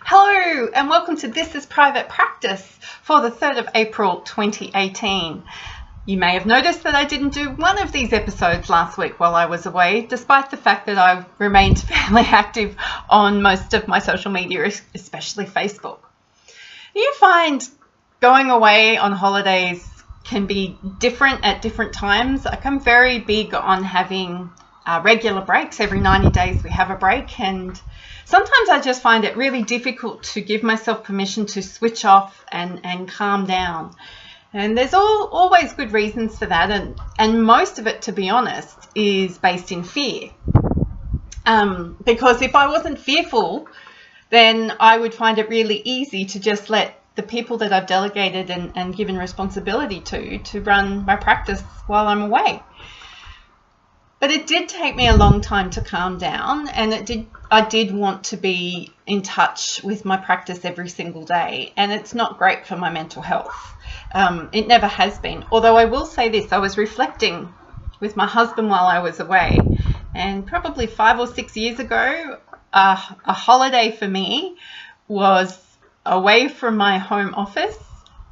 Hello and welcome to This is Private Practice for the 3rd of April 2018. You may have noticed that I didn't do one of these episodes last week while I was away, despite the fact that I remained fairly active on most of my social media, especially Facebook. You find going away on holidays can be different at different times. Like, I'm very big on having regular breaks. Every 90 days we have a break, and sometimes I just find it really difficult to give myself permission to switch off and calm down. And there's always good reasons for that, and most of it, to be honest, is based in fear. Because if I wasn't fearful, then I would find it really easy to just let the people that I've delegated and given responsibility to run my practice while I'm away. But it did take me a long time to calm down, and I did want to be in touch with my practice every single day, and it's not great for my mental health. It never has been. Although I will say this, I was reflecting with my husband while I was away, and probably 5 or 6 years ago, a holiday for me was away from my home office,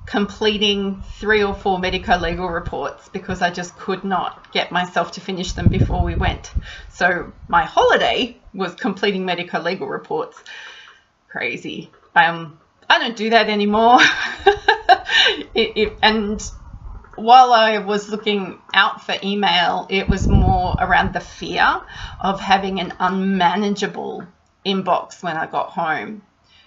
completing 3 or 4 medico-legal reports because I just could not get myself to finish them before we went. So my holiday was completing medico-legal reports. Crazy. I don't do that anymore. And while I was looking out for email, it was more around the fear of having an unmanageable inbox when I got home,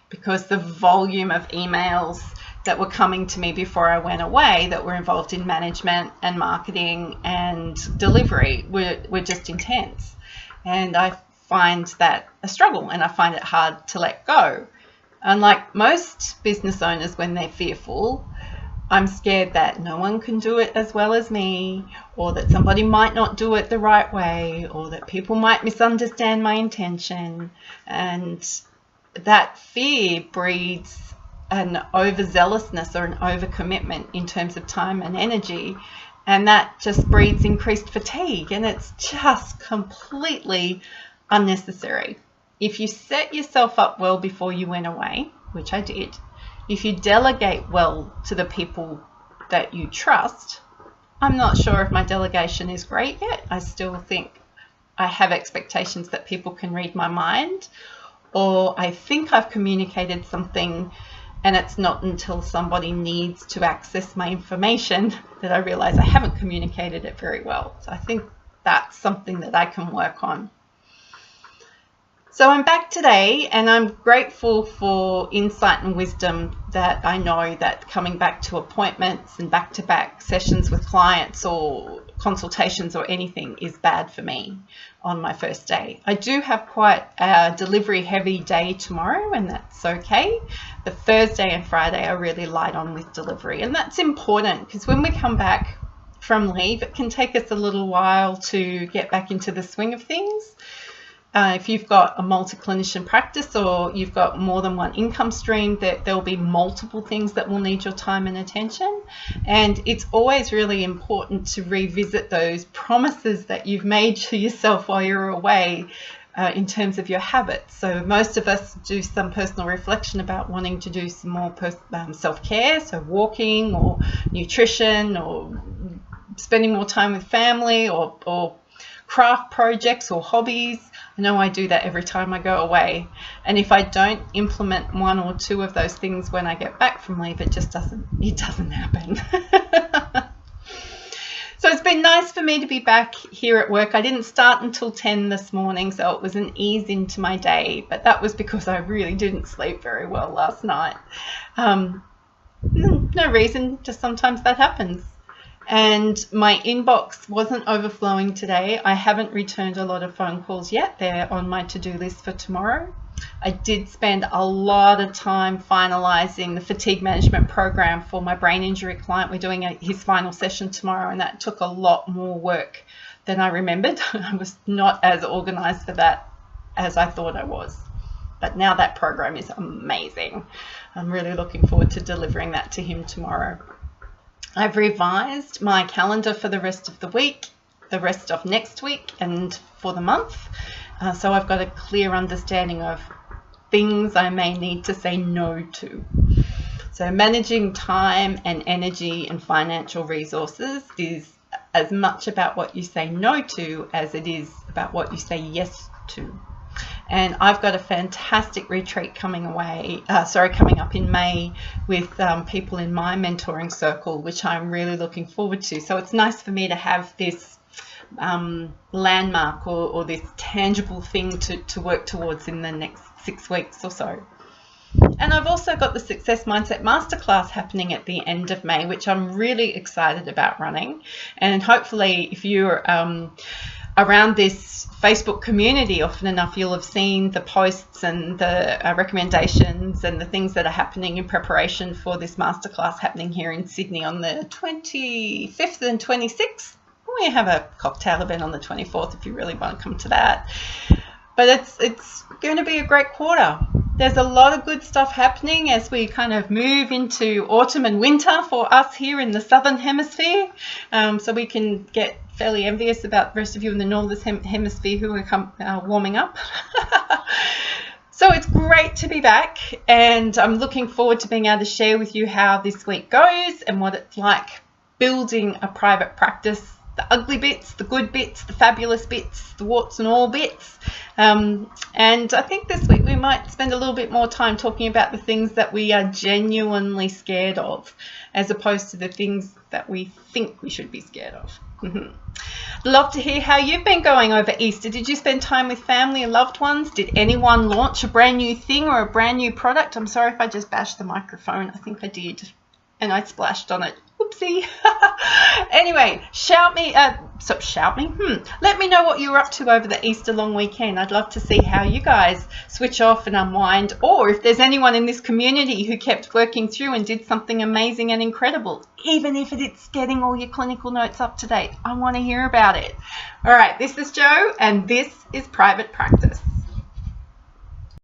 because the volume of emails that were coming to me before I went away that were involved in management and marketing and delivery were just intense. And I find that a struggle, and I find it hard to let go. Unlike most business owners, when they're fearful, I'm scared that no one can do it as well as me, or that somebody might not do it the right way, or that people might misunderstand my intention. And that fear breeds an overzealousness or an overcommitment in terms of time and energy, and that just breeds increased fatigue, and it's just completely unnecessary. If you set yourself up well before you went away, which I did, if you delegate well to the people that you trust, I'm not sure if my delegation is great yet. I still think I have expectations that people can read my mind, or I think I've communicated something, and it's not until somebody needs to access my information that I realize I haven't communicated it very well. So I think that's something that I can work on. So I'm back today, and I'm grateful for insight and wisdom that I know that coming back to appointments and back-to-back sessions with clients or consultations or anything is bad for me on my first day. I do have quite a delivery heavy day tomorrow, and that's okay. But Thursday and Friday are really light on with delivery, and that's important because when we come back from leave, it can take us a little while to get back into the swing of things. If you've got a multi-clinician practice, or you've got more than one income stream, there'll be multiple things that will need your time and attention. And it's always really important to revisit those promises that you've made to yourself while you're away in terms of your habits. So most of us do some personal reflection about wanting to do some more self-care, so walking or nutrition or spending more time with family or craft projects or hobbies. I know I do that every time I go away, and if I don't implement 1 or 2 of those things when I get back from leave, it doesn't happen. So it's been nice for me to be back here at work. I didn't start until 10 this morning, so it was an ease into my day, but that was because I really didn't sleep very well last night. No reason, just sometimes that happens. And my inbox wasn't overflowing today. I haven't returned a lot of phone calls yet. They're on my to-do list for tomorrow. I did spend a lot of time finalizing the fatigue management program for my brain injury client. We're doing his final session tomorrow, and that took a lot more work than I remembered. I was not as organized for that as I thought I was. But now that program is amazing. I'm really looking forward to delivering that to him tomorrow. I've revised my calendar for the rest of the week, the rest of next week, and for the month. So I've got a clear understanding of things I may need to say no to. So managing time and energy and financial resources is as much about what you say no to as it is about what you say yes to. And I've got a fantastic retreat coming up in May with people in my mentoring circle, which I'm really looking forward to. So it's nice for me to have this landmark or this tangible thing to work towards in the next 6 weeks or so. And I've also got the Success Mindset Masterclass happening at the end of May, which I'm really excited about running. And hopefully, if you're around this Facebook community often enough, you'll have seen the posts and the recommendations and the things that are happening in preparation for this masterclass happening here in Sydney on the 25th and 26th. We have a cocktail event on the 24th if you really want to come to that. But it's going to be a great quarter. There's a lot of good stuff happening as we kind of move into autumn and winter for us here in the Southern Hemisphere. So we can get fairly envious about the rest of you in the Northern Hemisphere who are warming up. So it's great to be back, and I'm looking forward to being able to share with you how this week goes and what it's like building a private practice. The ugly bits, the good bits, the fabulous bits, the warts and all bits. And I think this week we might spend a little bit more time talking about the things that we are genuinely scared of, as opposed to the things that we think we should be scared of. Love to hear how you've been going over Easter. Did you spend time with family and loved ones? Did anyone launch a brand new thing or a brand new product? I'm sorry if I just bashed the microphone. I think I did. And I splashed on it. Whoopsie. Anyway, let me know what you were up to over the Easter long weekend. I'd love to see how you guys switch off and unwind, or if there's anyone in this community who kept working through and did something amazing and incredible, even if it's getting all your clinical notes up to date. I want to hear about it. All right, this is Jo, and this is Private Practice.